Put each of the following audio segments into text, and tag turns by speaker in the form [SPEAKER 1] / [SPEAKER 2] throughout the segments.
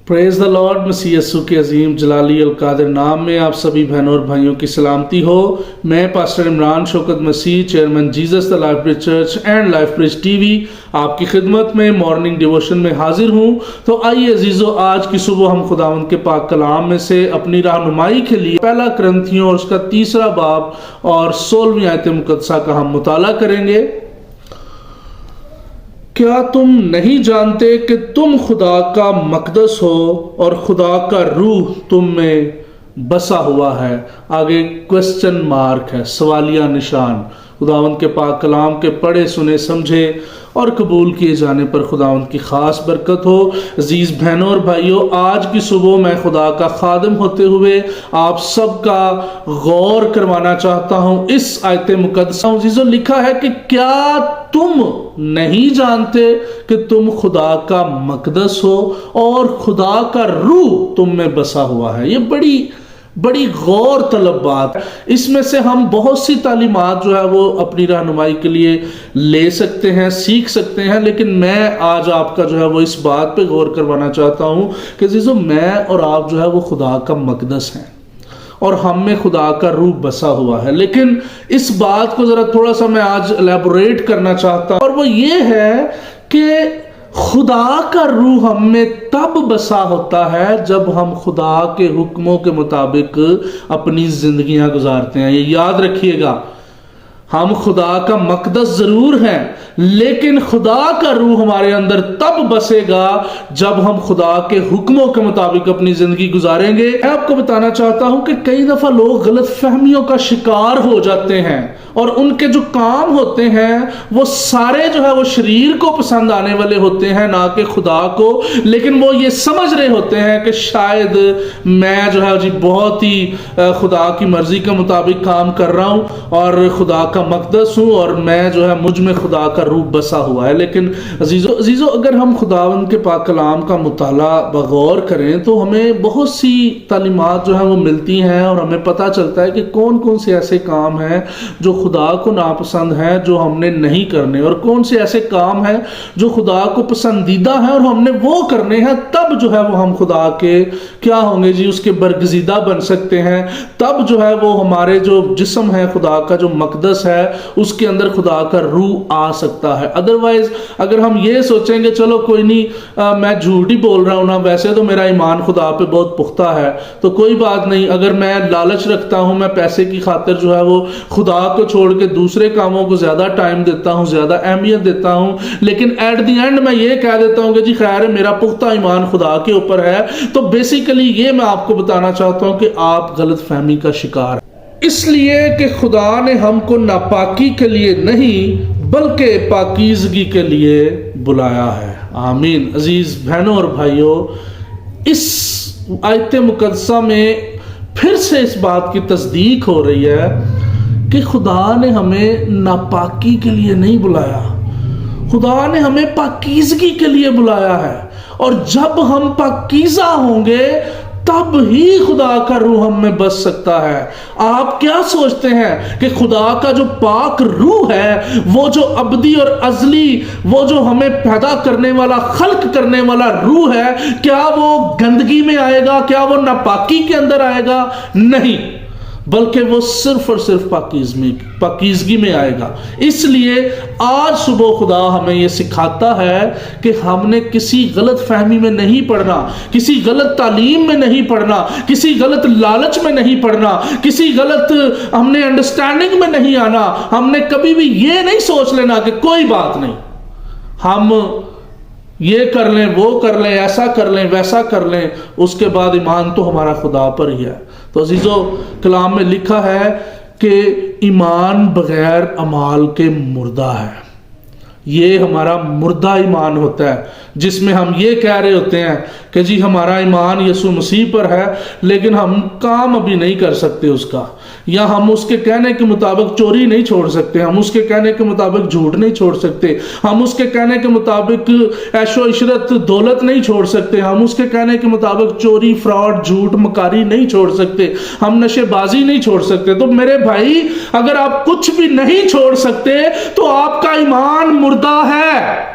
[SPEAKER 1] Praise the lord. मसीह यीशु के अजीम जलाली अलकादिर नाम में आप सभी बहनों और भाइयों की सलामती हो। मैं pastor Imran Shaukat Masih, chairman Jesus the life bridge church and life bridge TV, आपकी खिदमत में मॉर्निंग डिवोशन में हाजिर हूँ। तो आइए अजीज़ो, आज की सुबह हम खुदावंद के पाक कलाम में से अपनी रहनुमाई के लिए पहला करंथियों और उसका 3 बाब और 16वीं आयत मुकद्दसा का हम मुताला करेंगे। क्या तुम नहीं जानते कि तुम खुदा का मकदस हो और खुदा का रूह तुम में बसा हुआ है। आगे क्वेश्चन मार्क है, सवालिया निशान। खुदावंद के पाक कलाम के पढ़े सुने समझे और कबूल किए जाने पर खुदावंद की खास बरकत हो। अजीज बहनों और भाइयों, आज की सुबह मैं खुदा का खादिम होते हुए आप सबका गौर करवाना चाहता हूँ इस आयत मुकद्दसा। अजीजों, लिखा है कि क्या तुम नहीं जानते कि तुम खुदा का मकदस हो और खुदा का रूह तुम में बसा हुआ है। ये बड़ी गौर तलब बात है। इसमें से हम बहुत सी तालीमात जो है वो अपनी रहनुमाई के लिए ले सकते हैं, सीख सकते हैं, लेकिन मैं आज आपका जो है वो इस बात पे गौर करवाना चाहता हूँ कि अजीजों, मैं और आप जो है वो खुदा का मकदस हैं और हम में खुदा का रूह बसा हुआ है। लेकिन इस बात को जरा थोड़ा सा मैं आज एलैबोरेट करना चाहता हूँ, और वो ये है कि खुदा का रूह हम में तब बसा होता है जब हम खुदा के हुक्मों के मुताबिक अपनी जिंदगियां गुजारते हैं। ये याद रखिएगा, हम खुदा का मकदस जरूर हैं, लेकिन खुदा का रूह हमारे अंदर तब बसेगा जब हम खुदा के हुक्मों के मुताबिक अपनी जिंदगी गुजारेंगे। मैं आपको बताना चाहता हूं कि कई दफा लोग गलत फहमियों का शिकार हो जाते हैं और उनके जो काम होते हैं वो सारे जो है वो शरीर को पसंद आने वाले होते हैं, ना कि खुदा को। लेकिन वो ये समझ रहे होते हैं कि शायद मैं जो है जी बहुत ही खुदा की मर्जी के मुताबिक काम कर रहा हूं और खुदा का मकदस हूं और मैं जो है मुझ में खुदा का रूह बसा हुआ है। लेकिन अजीजों, अगर हम खुदावंद के पाक कलाम का मुताला बगौर करें तो हमें बहुत सी तालीमात जो है वो मिलती हैं और हमें पता चलता है कि कौन कौन से ऐसे काम हैं जो खुदा को नापसंद है, जो हमने नहीं करने, और कौन से ऐसे काम हैं जो खुदा को पसंदीदा है और हमने वो करने हैं। तब जो है वो हम खुदा के क्या होंगे जी, उसके बरगजीदा बन सकते हैं। तब जो है वो हमारे जो जिस्म है, खुदा का जो मकदस है, उसके अंदर खुदा का रूह आ सकता है। अदरवाइज अगर हम ये सोचेंगे चलो कोई नहीं, मैं झूठ ही बोल रहा हूं ना, वैसे तो मेरा ईमान खुदा पे बहुत पुख्ता है तो कोई बात नहीं। अगर मैं लालच रखता हूं, मैं पैसे की खातिर जो है वो खुदा को छोड़ के दूसरे कामों को ज्यादा टाइम देता हूं, ज्यादा अहमियत देता हूं, लेकिन एट द एंड मैं ये कह देता हूं कि जी खैर है, मेरा पुख्ता ईमान खुदा के ऊपर है, तो बेसिकली ये मैं आपको बताना चाहता हूं कि आप गलत फहमी का शिकार। इसलिए कि खुदा ने हमको नापाकी के लिए नहीं बल्कि पाकीज़गी के लिए बुलाया है। आमीन। अजीज बहनों और भाइयों, इस आयत मुकद्दसा में फिर से इस बात की तस्दीक हो रही है कि खुदा ने हमें नापाकी के लिए नहीं बुलाया, खुदा ने हमें पाकीज़गी के लिए बुलाया है। और जब हम पाकीज़ा होंगे तब ही खुदा का रूह हम में बस सकता है। आप क्या सोचते हैं कि खुदा का जो पाक रूह है, वो जो अबदी और अजली, वो जो हमें पैदा करने वाला, खल्क करने वाला रूह है, क्या वो गंदगी में आएगा? क्या वो नापाकी के अंदर आएगा? नहीं, बल्कि वो सिर्फ और सिर्फ पाकीज़गी में आएगा। इसलिए आज सुबह खुदा हमें ये सिखाता है कि हमने किसी गलत फहमी में नहीं पड़ना, किसी गलत तालीम में नहीं पड़ना, किसी गलत लालच में नहीं पड़ना, किसी गलत हमने अंडरस्टैंडिंग में नहीं आना। हमने कभी भी ये नहीं सोच लेना कि कोई बात नहीं, हम ये कर लें, वो कर लें, ऐसा कर लें, वैसा कर लें, उसके बाद ईमान तो हमारा खुदा पर ही है। तो अजीजों, कलाम में लिखा है कि ईमान बगैर अमाल के मुर्दा है। ये हमारा मुर्दा ईमान होता है, जिसमें हम ये कह रहे होते हैं कि जी हमारा ईमान यीशु मसीह पर है, लेकिन हम काम अभी नहीं कर सकते उसका, या हम उसके कहने के मुताबिक चोरी नहीं छोड़ सकते, हम उसके कहने के मुताबिक झूठ नहीं छोड़ सकते, हम उसके कहने के मुताबिक ऐशो इशरत दौलत नहीं छोड़ सकते, हम उसके कहने के मुताबिक चोरी, फ्रॉड, झूठ, मकारी नहीं छोड़ सकते, हम नशेबाजी नहीं छोड़ सकते। तो मेरे भाई, अगर आप कुछ भी नहीं छोड़ सकते तो आपका ईमान मुर्दा है।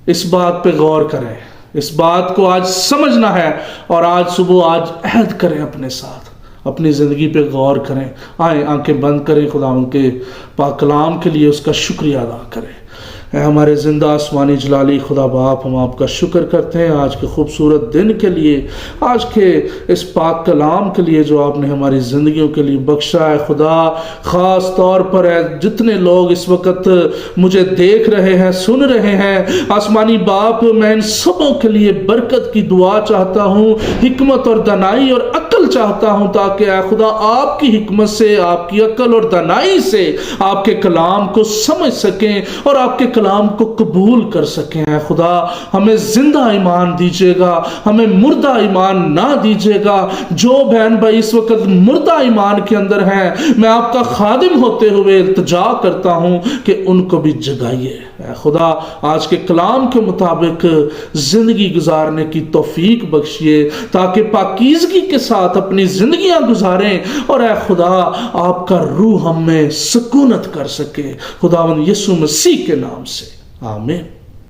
[SPEAKER 1] इस बात पे गौर करें। اس بات کو آج سمجھنا ہے اور آج صبح آج عہد کریں اپنے ساتھ، اپنی زندگی پہ غور کریں، آئیں آنکھیں بند کریں، خدا ان کے پاک کلام کے لیے اس کا شکریہ ادا کریں۔ اے ہمارے زندہ آسمانی جلالی خدا باپ، ہم آپ کا شکر کرتے ہیں آج کے خوبصورت دن کے لیے، آج کے اس پاک کلام کے لیے جو آپ نے ہماری زندگیوں کے لیے بخشا ہے۔ خدا خاص طور پر ہے جتنے لوگ اس وقت مجھے دیکھ رہے ہیں، سن رہے ہیں، آسمانی باپ میں ان سبوں کے لیے برکت کی دعا چاہتا ہوں، حکمت اور دانائی اور عقل چاہتا ہوں، تاکہ اے خدا آپ کی حکمت سے، آپ کی عقل اور دانائی سے آپ کے کلام کو سمجھ سکیں اور آپ کے کلام کو قبول کر سکیں۔ اے خدا ہمیں زندہ ایمان دیجیے گا، ہمیں مردہ ایمان نہ دیجیے گا۔ جو بہن بھائی اس وقت مردہ ایمان کے اندر ہیں، میں آپ کا خادم ہوتے ہوئے التجا کرتا ہوں کہ ان کو بھی جگائیے۔ اے خدا آج کے کلام کے مطابق زندگی گزارنے کی توفیق بخشیے، تاکہ پاکیزگی کے ساتھ اپنی زندگیاں گزاریں، اور اے خدا آپ کا روح ہم میں سکونت کر سکے، خداوند یسوع مسیح کے نام سے آمین۔